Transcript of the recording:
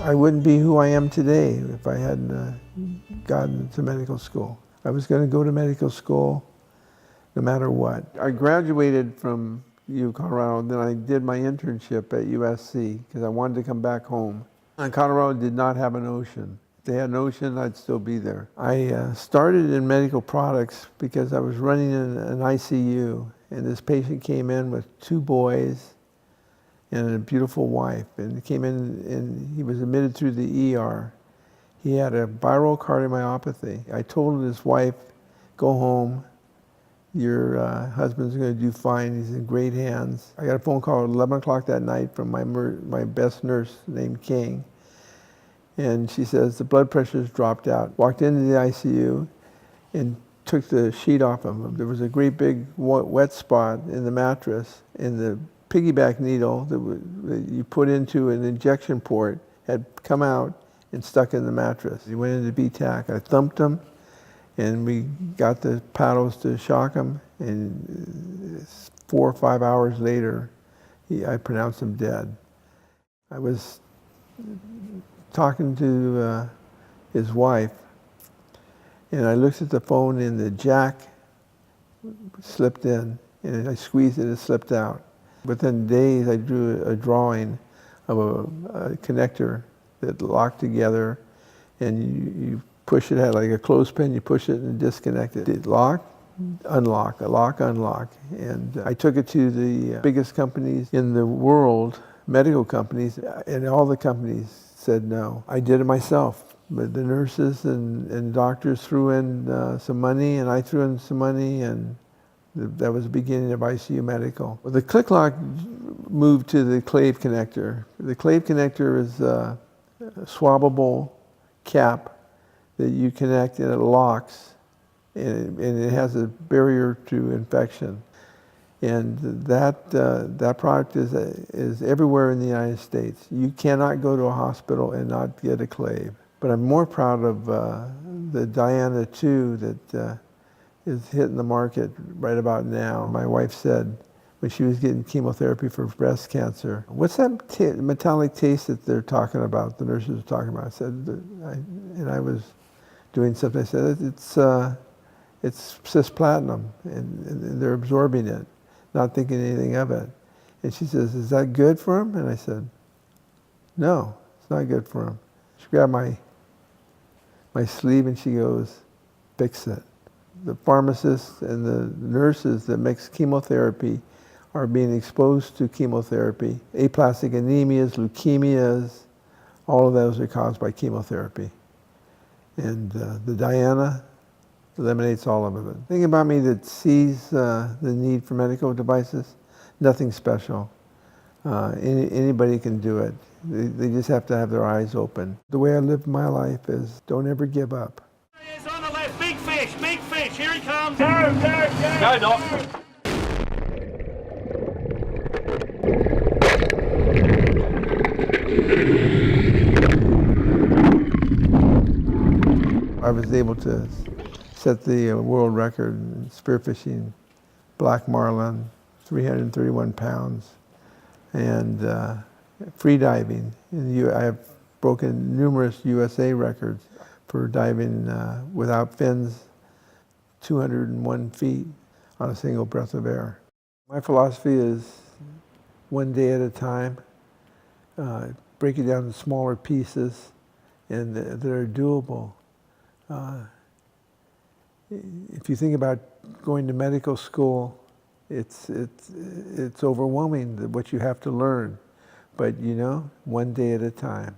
I wouldn't be who I am today if I hadn't gotten to medical school. I was going to go to medical school no matter what. I graduated from U of Colorado, then I did my internship at USC because I wanted to come back home. And Colorado did not have an ocean. If they had an ocean, I'd still be there. I started in medical products because I was running in an ICU, and this patient came in with 2 boys and a beautiful wife, and he came in and he was admitted through the ER. He had a viral cardiomyopathy. I told his wife, go home, your husband's going to do fine, he's in great hands. I got a phone call at 11 o'clock that night from my best nurse named King, and she says the blood pressure's dropped out. Walked into the ICU and took the sheet off him. There was a great big wet spot in the mattress, and the piggyback needle that you put into an injection port had come out and stuck in the mattress. He went into BTAC. I thumped him, and we got the paddles to shock him, and 4 or 5 hours later, I pronounced him dead. I was talking to his wife, and I looked at the phone, and the jack slipped in, and I squeezed it, it slipped out. Within days, I drew a drawing of a connector that locked together, and you push it, had like a clothespin, you push it and disconnect it. It lock, unlock, a lock, unlock. And I took it to the biggest companies in the world, medical companies, and all the companies said no. I did it myself, but the nurses and doctors threw in some money, and I threw in some money, and that was the beginning of ICU Medical. The click lock moved to the clave connector. The clave connector is a swabbable cap that you connect, and it locks, and it has a barrier to infection. And that product is everywhere in the United States. You cannot go to a hospital and not get a clave. But I'm more proud of the Diana 2 that is hitting the market right about now. My wife said when she was getting chemotherapy for breast cancer, what's that metallic taste that they're talking about, the nurses are talking about? I said, and I was doing something, I said, it's cisplatinum, and they're absorbing it, not thinking anything of it. And she says, is that good for them? And I said, no, it's not good for them. She grabbed my sleeve and she goes, fix it. The pharmacists and the nurses that mix chemotherapy are being exposed to chemotherapy. Aplastic anemias, leukemias, all of those are caused by chemotherapy. And the Diana eliminates all of it. The thing about me that sees the need for medical devices, nothing special. Anybody can do it. They just have to have their eyes open. The way I live my life is don't ever give up. It's on the left. Big fish, here he comes. Go, Doc. I was able to set the world record in spearfishing black marlin, 331 pounds, and free diving. I have broken numerous USA records for diving without fins, 201 feet on a single breath of air. My philosophy is one day at a time, break it down to smaller pieces and that are doable. If you think about going to medical school, it's overwhelming what you have to learn, but you know, one day at a time.